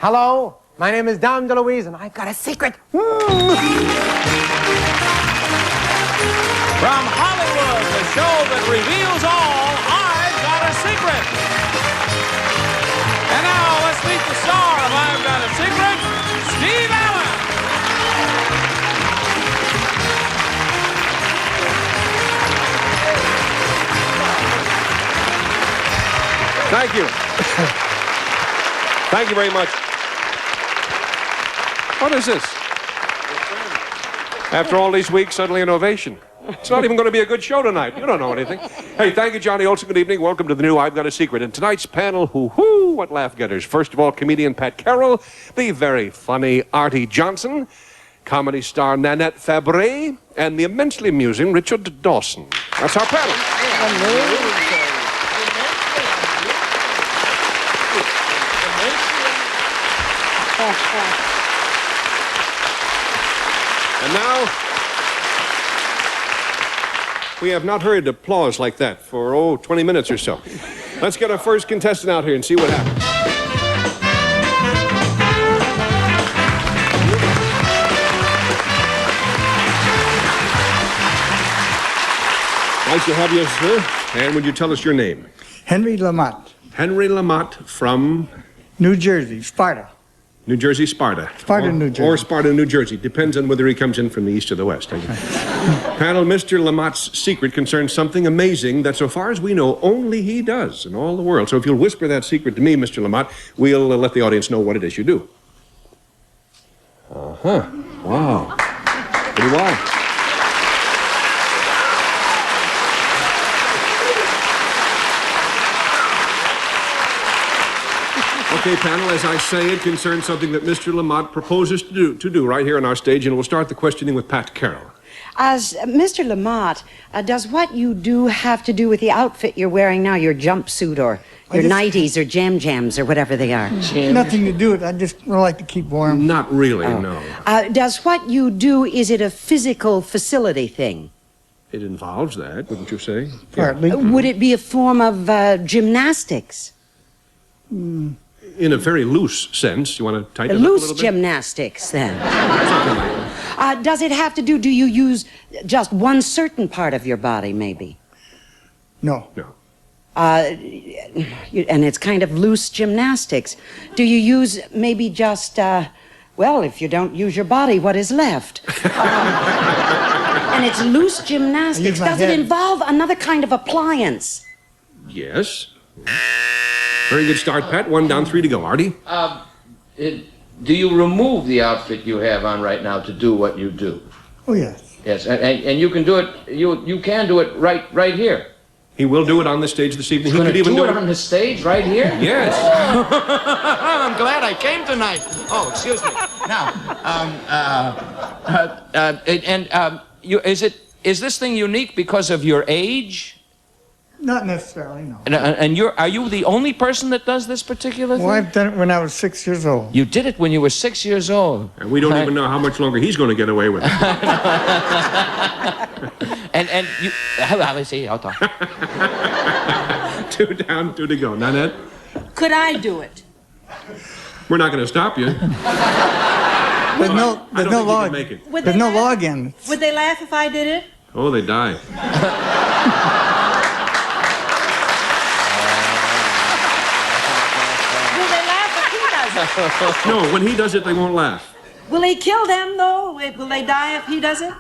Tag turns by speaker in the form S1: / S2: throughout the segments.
S1: Hello, my name is Dom DeLuise, and I've got a secret.
S2: From Hollywood, the show that reveals all, I've Got a Secret. And now, let's meet the star of I've Got a Secret, Steve Allen.
S3: Thank you. Thank you very much. What is this? After all these weeks, suddenly an ovation. It's not even going to be a good show tonight. You don't know anything. Hey, thank you, Johnny Olson. Good evening. Welcome to the new I've Got a Secret. And tonight's panel, hoo-hoo, what laugh-getters. First of all, comedian Pat Carroll, the very funny Arte Johnson, comedy star Nanette Fabray, and the immensely amusing Richard Dawson. That's our panel. And now, we have not heard applause like that for, 20 minutes or so. Let's get our first contestant out here and see what happens. Nice to have you, sir. And would you tell us your name?
S4: Henry LaMott.
S3: Henry LaMott from?
S4: New Jersey, Sparta.
S3: New Jersey, Sparta.
S4: Sparta, New Jersey.
S3: Or Sparta, New Jersey. Depends on whether he comes in from the east or the west. Panel, Mr. LaMott's secret concerns something amazing that, so far as we know, only he does in all the world. So if you'll whisper that secret to me, Mr. LaMott, we'll let the audience know what it is you do. Uh-huh. Wow. Pretty wild. Okay, panel, as I say, it concerns something that Mr. LaMott proposes to do right here on our stage, and we'll start the questioning with Pat Carroll.
S5: As Mr. LaMott, does what you do have to do with the outfit you're wearing now, your jumpsuit or your nighties or jams or whatever they are?
S4: Nothing to do with it. I just like to keep warm.
S3: Not really, no.
S5: Does what you do, is it a physical facility thing?
S3: It involves that, wouldn't you say?
S4: Partly.
S5: Would it be a form of gymnastics?
S3: In a very loose sense. You want to tighten it up a little bit?
S5: Loose gymnastics, then.
S3: Something like that.
S5: Does it have to do you use just one certain part of your body, maybe?
S4: No.
S3: No.
S5: And it's kind of loose gymnastics. Do you use maybe just, well, if you don't use your body, what is left? And it's loose gymnastics. Does it involve another kind of appliance?
S3: Yes. Very good start, Pat. 1 down, 3 to go. Artie?
S6: Do you remove the outfit you have on right now to do what you do?
S4: Oh, yes.
S6: Yes, and you can do it, you can do it right here.
S3: He will do it on the stage this evening.
S6: He's
S3: He
S6: going
S3: could
S6: to
S3: even
S6: do it on the stage right here?
S3: Yes.
S2: I'm glad I came tonight. Oh, excuse me. Now, is this thing unique because of your age?
S4: Not necessarily, no.
S6: And are you the only person that does this particular thing?
S4: Well, I've done it when I was 6 years old.
S6: You did it when you were 6 years old.
S3: And we don't even know how much longer he's going to get away with it.
S6: and you... Let's see, I'll talk.
S3: 2 down, 2 to go. Nanette?
S7: Could I do it?
S3: We're not going to stop you.
S4: There's no law. There's no law again.
S7: Would they laugh if I did it?
S3: Oh, they die. No, when he does it, they won't laugh.
S7: Will he kill them, though? Will they die if he does it?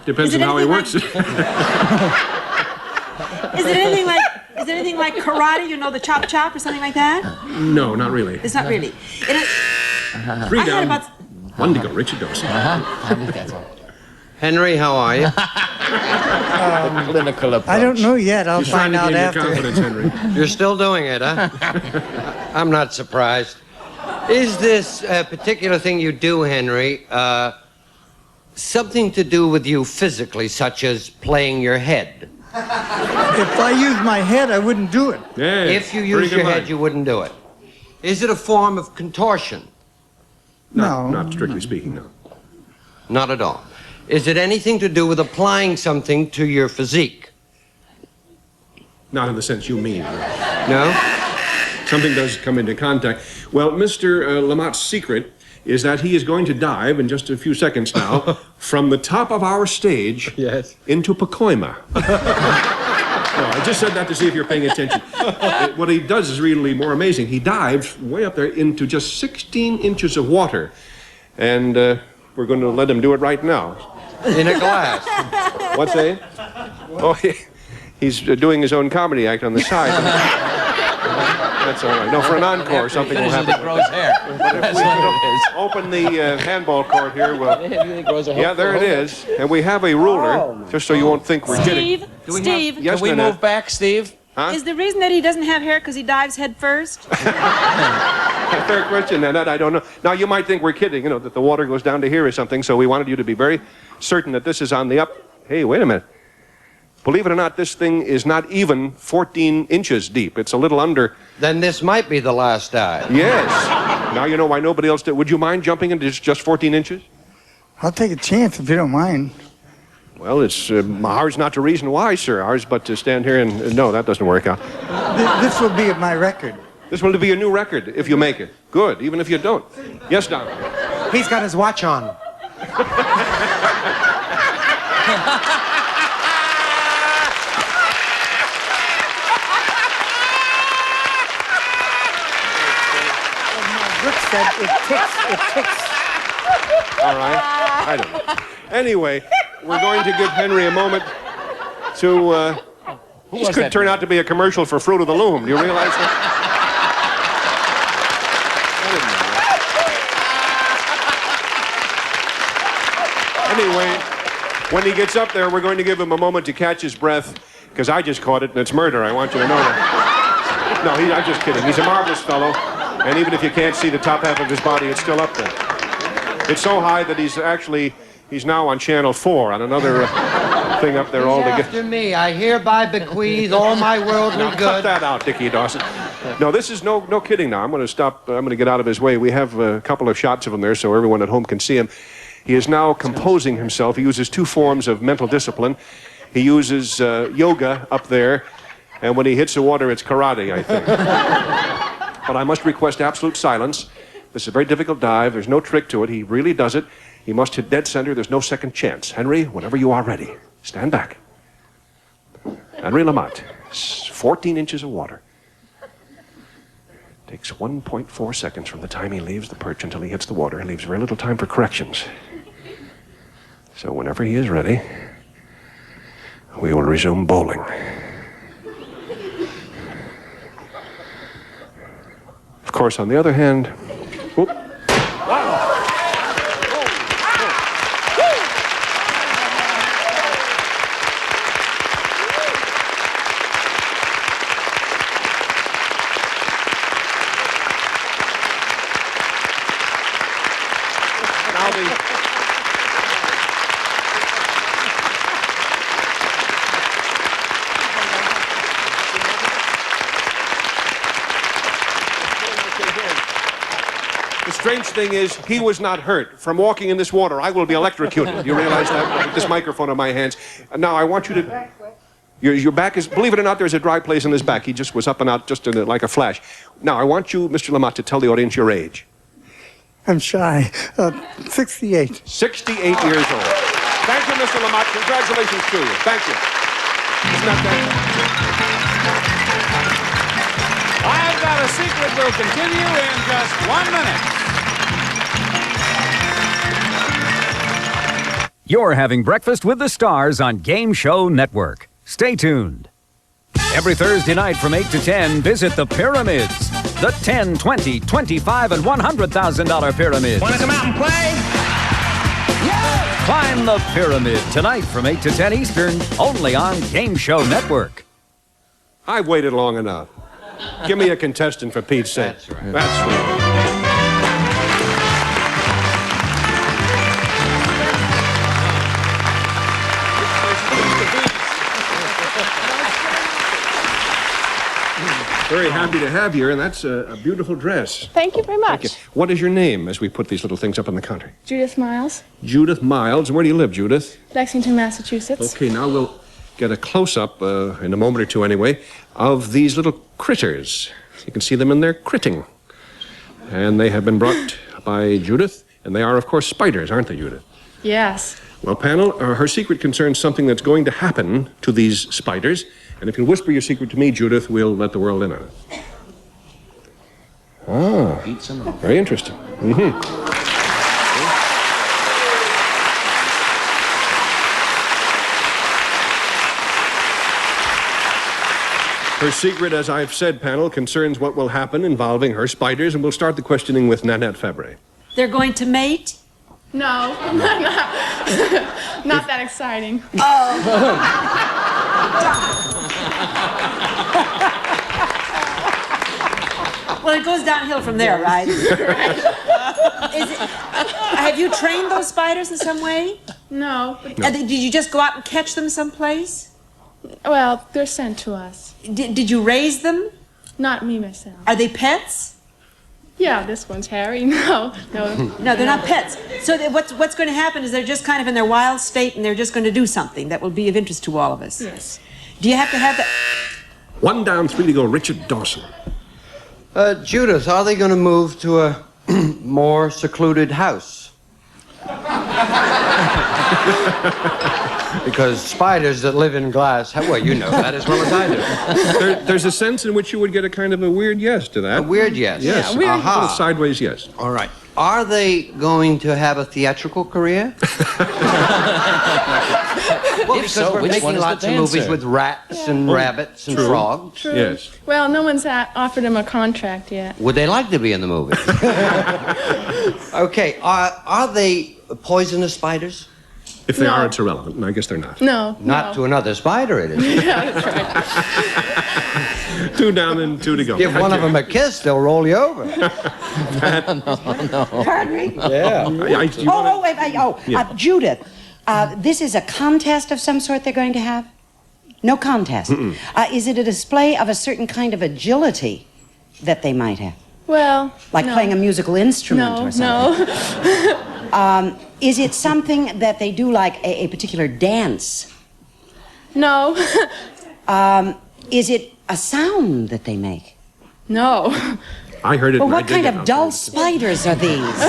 S3: Depends on how he works it.
S7: Is it anything like karate? You know, the chop chop or something like that?
S3: No, not really.
S7: It's not really.
S3: 3 down, 1 to go. Richard Dawson.
S8: Henry, how are you?
S6: Clinical approach.
S4: I don't know yet. I'll
S3: He's trying
S4: find
S3: to
S4: out
S3: gain your
S4: after.
S3: confidence, Henry.
S8: You're still doing it, huh? I'm not surprised. Is this particular thing you do, Henry, something to do with you physically, such as playing your head?
S4: If I used my head, I wouldn't do it.
S3: Yeah,
S8: If you use your head, you wouldn't do it. Is it a form of contortion?
S4: No.
S3: Not strictly speaking, no.
S8: Not at all. Is it anything to do with applying something to your physique?
S3: Not in the sense you mean.
S8: No?
S3: something does come into contact. Well, Mr. LaMott's secret is that he is going to dive in just a few seconds now from the top of our stage into Pacoima. No, I just said that to see if you're paying attention. What he does is really more amazing. He dives way up there into just 16 inches of water. And we're going to let him do it right now.
S8: In a glass.
S3: What's that? Oh, he's doing his own comedy act on the side. That's all right. No, for an encore, something will happen.
S2: It grows hair.
S3: But if we open the handball court here, yeah, there it is. And we have a ruler, just so you won't think we're kidding.
S7: Steve,
S3: Yes,
S2: Can we
S3: Nanette?
S2: move back, Steve?
S3: Huh?
S7: is the reason that he doesn't have hair because he dives head first?
S3: Fair question, Nanette. I don't know. Now, you might think we're kidding, you know, that the water goes down to here or something, so we wanted you to be very certain that this is on the up. Hey, wait a minute. Believe it or not, this thing is not even 14 inches deep. It's a little under.
S8: Then this might be the last dive.
S3: Yes. Now you know why nobody else did. Would you mind jumping into just 14 inches?
S4: I'll take a chance if you don't mind.
S3: Well, it's ours not to reason why, sir. Ours but to stand here and no, that doesn't work out.
S4: This will be my record.
S3: This will be a new record if you make it. Good, even if you don't. Yes, Dom.
S1: He's got his watch on. Brooks said it ticks.
S3: All right. I don't know. Anyway, we're going to give Henry a moment to... this could turn out to be a commercial for Fruit of the Loom. Do you realize that? Anyway, when he gets up there, we're going to give him a moment to catch his breath, because I just caught it, and it's murder. I want you to know that. No, I'm just kidding. He's a marvelous fellow, and even if you can't see the top half of his body, it's still up there. It's so high that he's now on Channel 4 on another thing up there altogether.
S8: After me, I hereby bequeath all my worldly
S3: Now, cut
S8: good.
S3: that out, Dickie Dawson. No, this is no kidding now. I'm going to stop. I'm going to get out of his way. We have a couple of shots of him there so everyone at home can see him. He is now composing himself. He uses two forms of mental discipline. He uses yoga up there, and when he hits the water, it's karate, I think. But I must request absolute silence. This is a very difficult dive. There's no trick to it. He really does it. He must hit dead center. There's no second chance. Henry, whenever you are ready, stand back. Henry LaMott, 14 inches of water. Takes 1.4 seconds from the time he leaves the perch until he hits the water. He leaves very little time for corrections. So whenever he is ready, we will resume bowling. Of course, on the other hand, whoop. The strange thing is, he was not hurt. From walking in this water, I will be electrocuted. You realize that? With this microphone in my hands. Now, I want you to... Your back is... Believe it or not, there's a dry place in his back. He just was up and out just like a flash. Now, I want you, Mr. LaMott, to tell the audience your age.
S4: I'm shy. 68.
S3: 68 years old. Thank you, Mr. LaMott. Congratulations to you. Thank you. Isn't that
S2: I've Got a Secret will continue in just 1 minute.
S9: You're having breakfast with the stars on Game Show Network. Stay tuned. Every Thursday night from 8 to 10, visit the Pyramids. The $10, $20, $25, and $100,000 pyramids.
S2: Want to come out and play?
S9: Yeah! Climb the pyramid tonight from 8 to 10 Eastern, only on Game Show Network.
S3: I've waited long enough. Give me a contestant for Pete's sake.
S8: That's right.
S3: That's right. Very happy to have you here, and that's a beautiful dress.
S10: Thank you very much.
S3: Thank you. What is your name as we put these little things up on the counter?
S10: Judith Miles,
S3: Judith Miles. Where do you live, Judith?
S10: Lexington, Massachusetts.
S3: Okay, now we'll get a close-up, in a moment or two anyway, of these little critters. You can see them in their critting. And they have been brought by Judith, and they are, of course, spiders, aren't they, Judith?
S10: Yes.
S3: Well, panel, her secret concerns something that's going to happen to these spiders. And if you'll whisper your secret to me, Judith, we'll let the world in on it. Ah, very interesting. Her secret, as I've said, panel, concerns what will happen involving her spiders, and we'll start the questioning with Nanette Fabray.
S7: They're going to mate?
S10: No, not that exciting.
S7: Well, it goes downhill from there, right? Have you trained those spiders in some way?
S10: No.
S7: Did you just go out and catch them someplace?
S10: Well, they're sent to us.
S7: Did you raise them?
S10: Not me myself.
S7: Are they pets?
S10: Yeah, this one's Harry. No.
S7: No, they're not pets. So what's going to happen is they're just kind of in their wild state, and they're just going to do something that will be of interest to all of us.
S10: Yes.
S7: Do you have to have that?
S3: 1 down, 3 to go. Richard Dawson.
S8: Judith, are they going to move to a more secluded house? Because spiders that live in glass, well, you know that as well as I do.
S3: There's a sense in which you would get a kind of a weird yes to that.
S8: A weird yes?
S3: Yes.
S10: Yeah, weird.
S3: Aha. A sideways yes.
S8: All right. Are they going to have a theatrical career? Well, because we're making lots of movies with rats and rabbits and frogs.
S10: True.
S3: Yes.
S10: Well, no one's offered him a contract yet.
S8: Would they like to be in the movie? Okay. Are they poisonous spiders?
S3: If they
S10: No.
S3: are, it's irrelevant, and I guess they're not.
S10: No.
S8: Not to another spider, it is.
S10: Yeah, that's right.
S3: 2 down and 2 to go.
S8: Give one of them a kiss, they'll roll you over.
S5: Pardon me?
S8: Yeah.
S3: Yeah.
S5: Judith, this is a contest of some sort they're going to have? No contest. Is it a display of a certain kind of agility that they might have?
S10: Well,
S5: Like
S10: no.
S5: playing a musical instrument or something?
S10: No.
S5: Is it something that they do like a particular dance?
S10: No.
S5: Is it a sound that they make?
S10: No.
S3: I heard it.
S5: Well,
S3: and I
S5: what
S3: dig
S5: kind
S3: it.
S5: of dull spiders are these?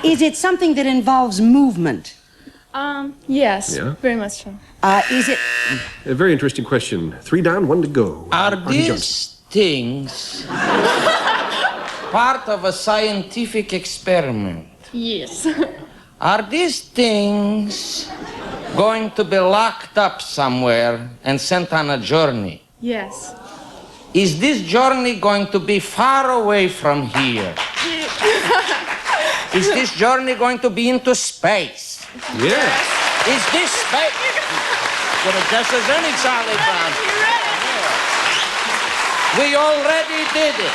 S5: Is it something that involves movement?
S10: Yes.
S3: Yeah.
S10: Very much so.
S5: Is it...
S3: A very interesting question. 3 down, 1 to go.
S11: Are
S3: Artie Johnson.
S11: these things part of a scientific experiment?
S10: Yes.
S11: Are these things going to be locked up somewhere and sent on a journey?
S10: Yes.
S11: Is this journey going to be far away from here? Is this journey going to be into space?
S3: Yes.
S11: Is this space? Good a guess as any, Charlie Brown. We already did it.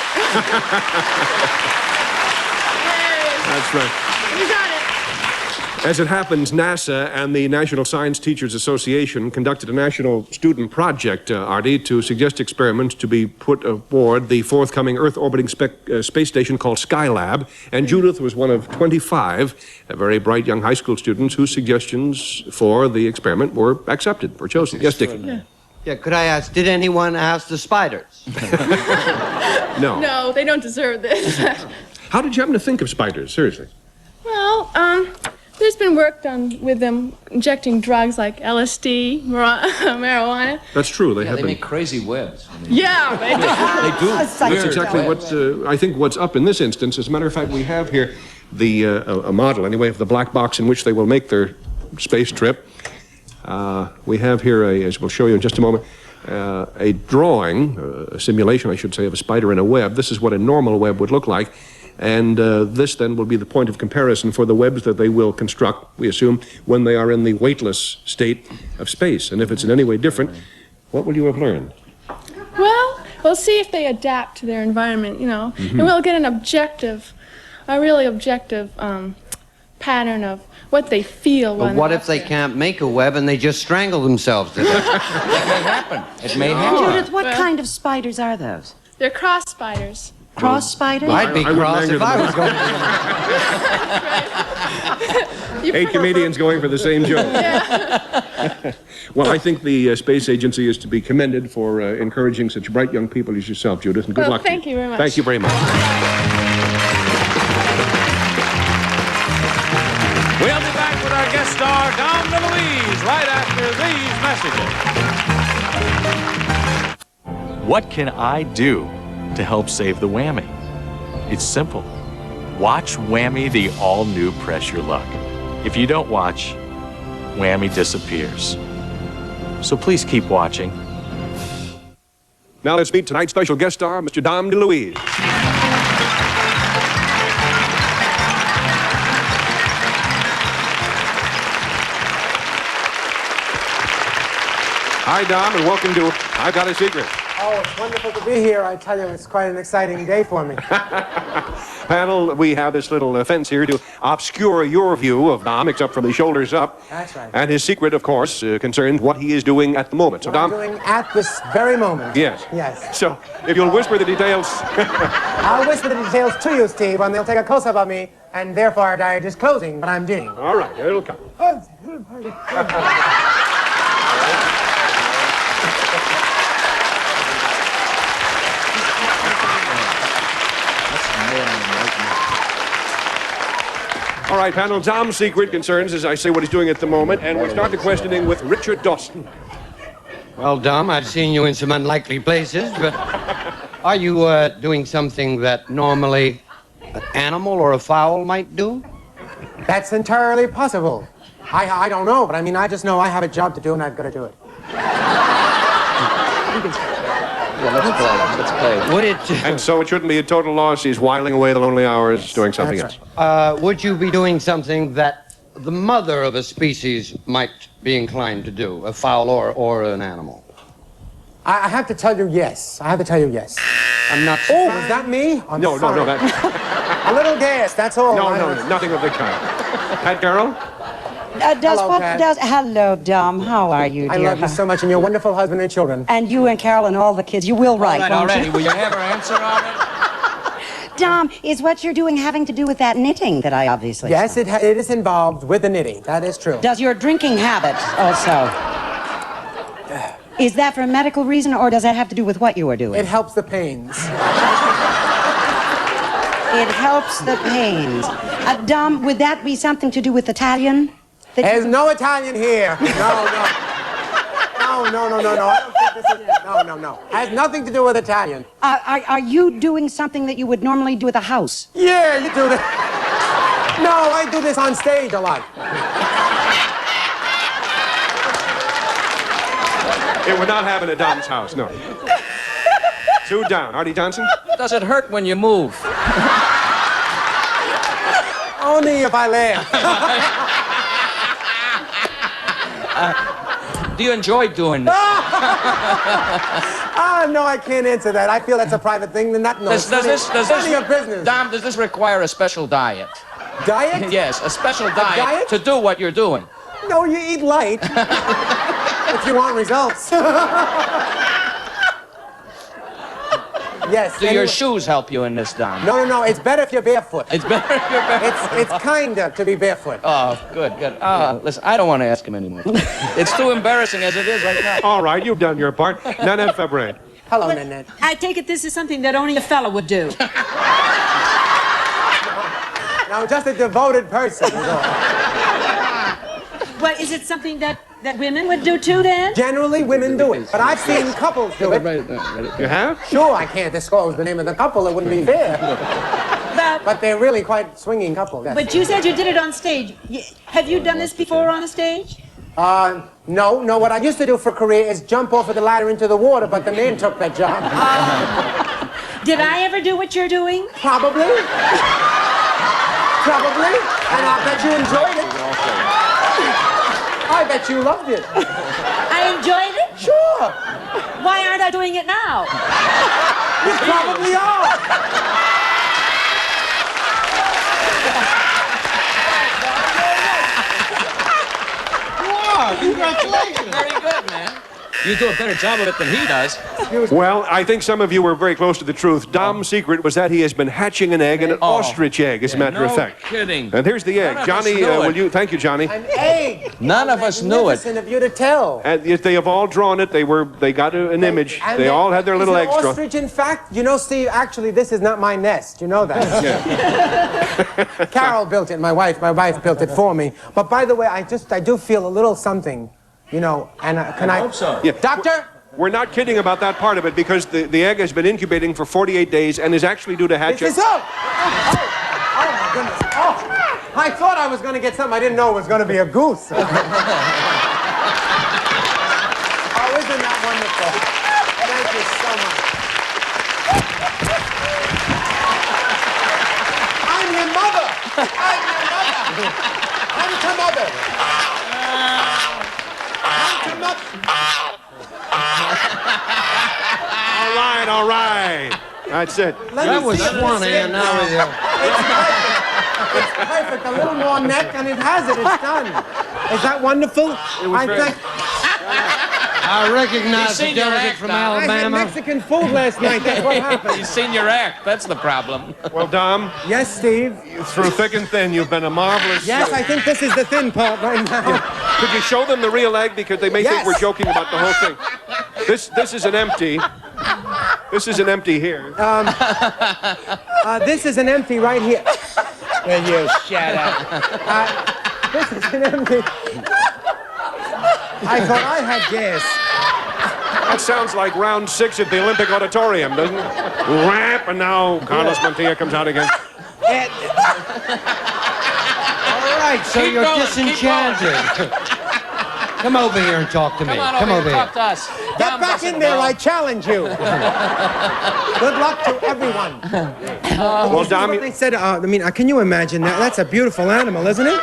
S3: That's right.
S10: You got it.
S3: As it happens, NASA and the National Science Teachers Association conducted a national student project, Arte, to suggest experiments to be put aboard the forthcoming Earth-orbiting space station called Skylab. And Judith was one of 25 very bright young high school students whose suggestions for the experiment were accepted or chosen. Yes, Dick?
S8: Yeah, could I ask, did anyone ask the spiders?
S3: No.
S10: No, they don't deserve this.
S3: How did you happen to think of spiders, seriously?
S10: Well, there's been work done with them injecting drugs like LSD, marijuana.
S3: That's true. They
S6: Yeah,
S3: have
S6: they
S3: been...
S6: make crazy webs.
S10: Yeah, they do.
S6: They do.
S3: That's exactly what I think what's up in this instance. As a matter of fact, we have here the a model, anyway, of the black box in which they will make their space trip. We have here, as we'll show you in just a moment, a drawing, a simulation, I should say, of a spider in a web. This is what a normal web would look like. And this then will be the point of comparison for the webs that they will construct, we assume, when they are in the weightless state of space. And if it's in any way different, what will you have learned?
S10: Well, we'll see if they adapt to their environment, you know. And we'll get an really objective pattern of what they feel when
S8: But what if they can't make a web and they just strangle themselves to death?
S11: That may happen. It may happen.
S5: Judith, what kind of spiders are those?
S10: They're cross spiders.
S5: Cross spiders?
S8: I'd be cross if I was going to.
S3: 8 comedians going for the same joke. Well, I think the Space Agency is to be commended for encouraging such bright young people as yourself, Judith, and good luck to you.
S10: Thank you very much.
S3: Thank you very much.
S2: We'll be back with our guest star, Dom DeLuise, right after these messages.
S12: What can I do to help save the Whammy? It's simple. Watch Whammy, the all-new Pressure Luck. If you don't watch, Whammy disappears. So please keep watching.
S3: Now let's meet tonight's special guest star, Mr. Dom DeLuise. Hi, Dom, and welcome to I've Got a Secret.
S1: Oh, it's wonderful to be here. I tell you, it's quite an exciting day for me.
S3: Panel, we have this little fence here to obscure your view of Dom, except from his shoulders up.
S1: That's right.
S3: And his secret, of course, concerns what he is doing at the moment. So,
S1: What I'm
S3: Dom.
S1: doing at this very moment.
S3: Yes.
S1: Yes.
S3: So, if you'll whisper the details.
S1: I'll whisper the details to you, Steve, and they'll take a close-up of me, and therefore die disclosing what I'm doing.
S3: All right, it'll come. All right, panel, Dom's secret concerns, as I say, what he's doing at the moment, and we'll start the questioning with Richard Dawson.
S8: Well, Dom, I've seen you in some unlikely places, but are you doing something that normally an animal or a fowl might do?
S1: That's entirely possible. I don't know, but I mean, I just know I have a job to do, and I've got to do it.
S6: Let's play.
S8: Would it?
S3: And so it shouldn't be a total loss. He's whiling away the lonely hours doing something
S1: That's
S3: else.
S8: Would you be doing something that the mother of a species might be inclined to do, a fowl or an animal?
S1: I have to tell you yes. I have to tell you yes.
S8: I'm not.
S1: Oh, was that me? I'm
S3: No,
S1: sorry.
S3: that.
S1: A little gas, that's all.
S3: No, nothing of the kind. Pat Carroll?
S5: Hello, Dom. How are you,
S1: I
S5: dear?
S1: love you so much, and your wonderful husband and children.
S5: And you and Carroll and all the kids. You will write, won't
S6: already.
S5: you?
S6: Will you have her answer already?
S5: Dom, is what you're doing having to do with that knitting that I obviously
S1: Yes,
S5: saw?
S1: it is involved with the knitting. That is true.
S5: Does your drinking habit also? Is that for a medical reason, or does that have to do with what you are doing?
S1: It helps the pains.
S5: It helps the pains. Dom, would that be something to do with Italian?
S1: There's no Italian here. No. I don't think this is... No. Has nothing to do with Italian.
S5: Are you doing something that you would normally do at the house?
S1: Yeah, you do that. No, I do this on stage a lot.
S3: It would not happen at Dom's house, no. 2 down. Artie Johnson?
S6: Does it hurt when you move?
S1: Only if I laugh.
S6: Do you enjoy doing this?
S1: No, I can't answer that. I feel that's a private thing. None of your business.
S6: Dom, does this require a special diet?
S1: Diet?
S6: Yes, a special diet,
S1: diet?
S6: to do what you're doing.
S1: No, you eat light. If you want results. Yes.
S6: Do your shoes help you in this, Dom?
S1: No. It's better if you're barefoot.
S6: It's better if you're barefoot.
S1: It's kinder to be barefoot.
S6: Oh, good. Listen, I don't want to ask him anymore. It's too embarrassing as it is right now.
S3: All right, you've done your part. Nanette Fabray.
S1: Hello, Nanette.
S7: I take it this is something that only a fella would do.
S1: No, just a devoted person.
S7: Well, is it something that women would do too, then?
S1: Generally, women do it, but I've seen couples do it.
S3: You have?
S1: Sure, I can't disclose the name of the couple. It wouldn't be fair. But they're really quite swinging couples. Yes.
S7: But you said you did it on stage. Have you done this before on a stage?
S1: No. What I used to do for career is jump off of the ladder into the water, but the man took that job.
S7: Did I ever do what you're doing?
S1: Probably. And I bet you enjoyed it. I bet you loved it.
S7: I enjoyed it?
S1: Sure.
S7: Why aren't I doing it now?
S1: You probably are.
S11: Wow, congratulations.
S6: Very good, man.
S2: You do a better job of it than he does.
S3: Well, I think some of you were very close to the truth. Dom's secret was that he has been hatching an egg, an ostrich egg, as a matter of fact.
S6: No kidding.
S3: And here's the egg. Johnny, will you? Thank you, Johnny.
S1: An egg.
S6: None of us knew it.
S1: Magnificent of you to tell.
S3: And if they have all drawn it. They got an image. They all had their little eggs drawn.
S1: Ostrich, in fact, you know, Steve. Actually, this is not my nest. You know that.
S3: Yeah.
S1: Carroll built it. My wife built it for me. But by the way, I do feel a little something, you know. And can I
S2: hope so.
S3: Yeah.
S1: Doctor?
S3: We're not kidding about that part of it because the egg has been incubating for 48 days and is actually due to hatch.
S1: This is oh my goodness. Oh, I thought I was going to get something. I didn't know it was going to be a goose. Oh, isn't that wonderful? Thank you so much. I'm your mother. Come to mother. Come to mother.
S3: All right. That's it.
S8: That was funny, and now
S1: It's perfect. A little more neck, and it has it. It's done. Is that wonderful?
S8: I recognize the delegate from Alabama.
S1: I had Mexican food last night. That's what happened.
S6: You've seen your act. That's the problem.
S3: Well, Dom.
S1: Yes, Steve.
S3: Through thick and thin, you've been a marvelous.
S1: Yes, I think this is the thin part right now.
S3: Yeah. Could you show them the real egg because they may think we're joking about the whole thing? This is an empty. This is an empty here.
S1: This is an empty right here.
S8: Will you shut up?
S1: This is an empty. I thought I had gas.
S3: That sounds like round 6 at the Olympic Auditorium, doesn't it? Rap, and now Carlos Montilla comes out again.
S8: All right, so you're disenchanted. Come over here and talk to me.
S6: Come over here. Talk to us.
S1: Get back in there, I challenge you. Good luck to everyone.
S3: Well, Dom,
S1: what they said, can you imagine that? That's a beautiful animal, isn't it?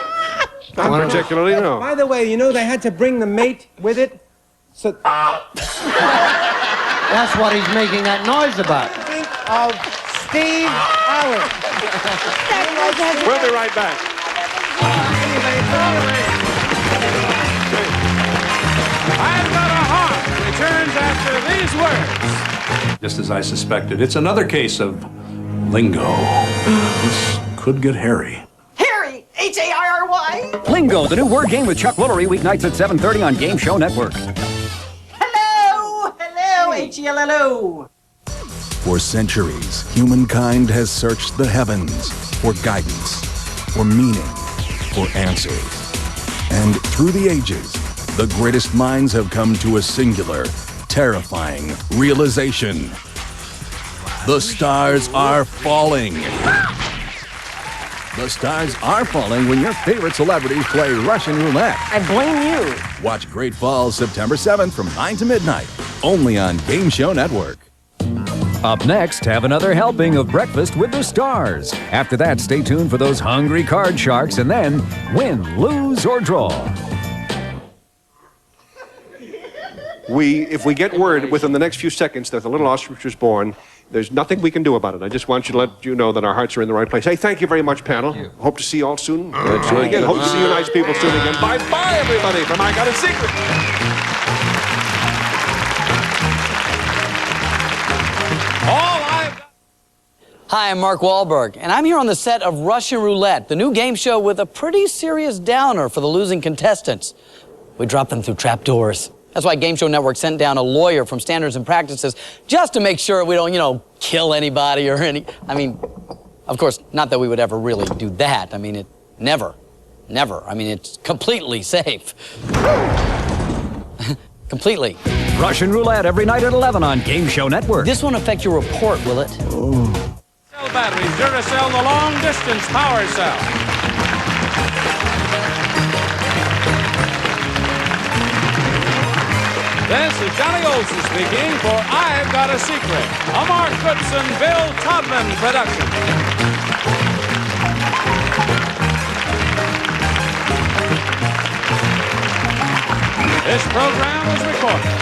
S3: Not particularly, no.
S1: By the way, you know they had to bring the mate with it? So...
S8: That's what he's making that noise about.
S1: Think of Steve Allen.
S3: We'll be right back.
S2: I've got a heart returns after these words.
S13: Just as I suspected, it's another case of lingo. This could get hairy.
S14: Harry! H-A-R-R-Y!
S9: Lingo, the new word game with Chuck Woolery, weeknights at 7:30 on Game Show Network.
S14: Hello! Hello, H-E-L-L-O!
S15: For centuries, humankind has searched the heavens for guidance, for meaning, for answers. And through the ages, the greatest minds have come to a singular, terrifying realization. The stars are falling. The stars are falling when your favorite celebrities play Russian roulette.
S14: I blame you.
S15: Watch Great Falls September 7th from 9 to midnight, only on Game Show Network.
S9: Up next, have another helping of Breakfast with the Stars. After that, stay tuned for those hungry card sharks, and then win, lose, or draw.
S3: If we get word within the next few seconds that the little ostrich was born, there's nothing we can do about it. I just want you to let you know that our hearts are in the right place. Hey, thank you very much, panel. Hope to see you all soon. Again, hope to see you nice people soon again. Bye-bye, everybody, from I Got a Secret.
S16: Hi, I'm Mark Wahlberg, and I'm here on the set of Russian Roulette, the new game show with a pretty serious downer for the losing contestants. We drop them through trapdoors. That's why Game Show Network sent down a lawyer from Standards and Practices just to make sure we don't, kill anybody or of course, not that we would ever really do that. Never. It's completely safe. Completely.
S9: Russian Roulette every night at 11 on Game Show Network.
S16: This won't affect your report, will it?
S2: Cell batteries, Duracell, the long-distance power cell. This is Johnny Olson speaking for I've Got a Secret, a Mark Goodson, Bill Todman production. This program was recorded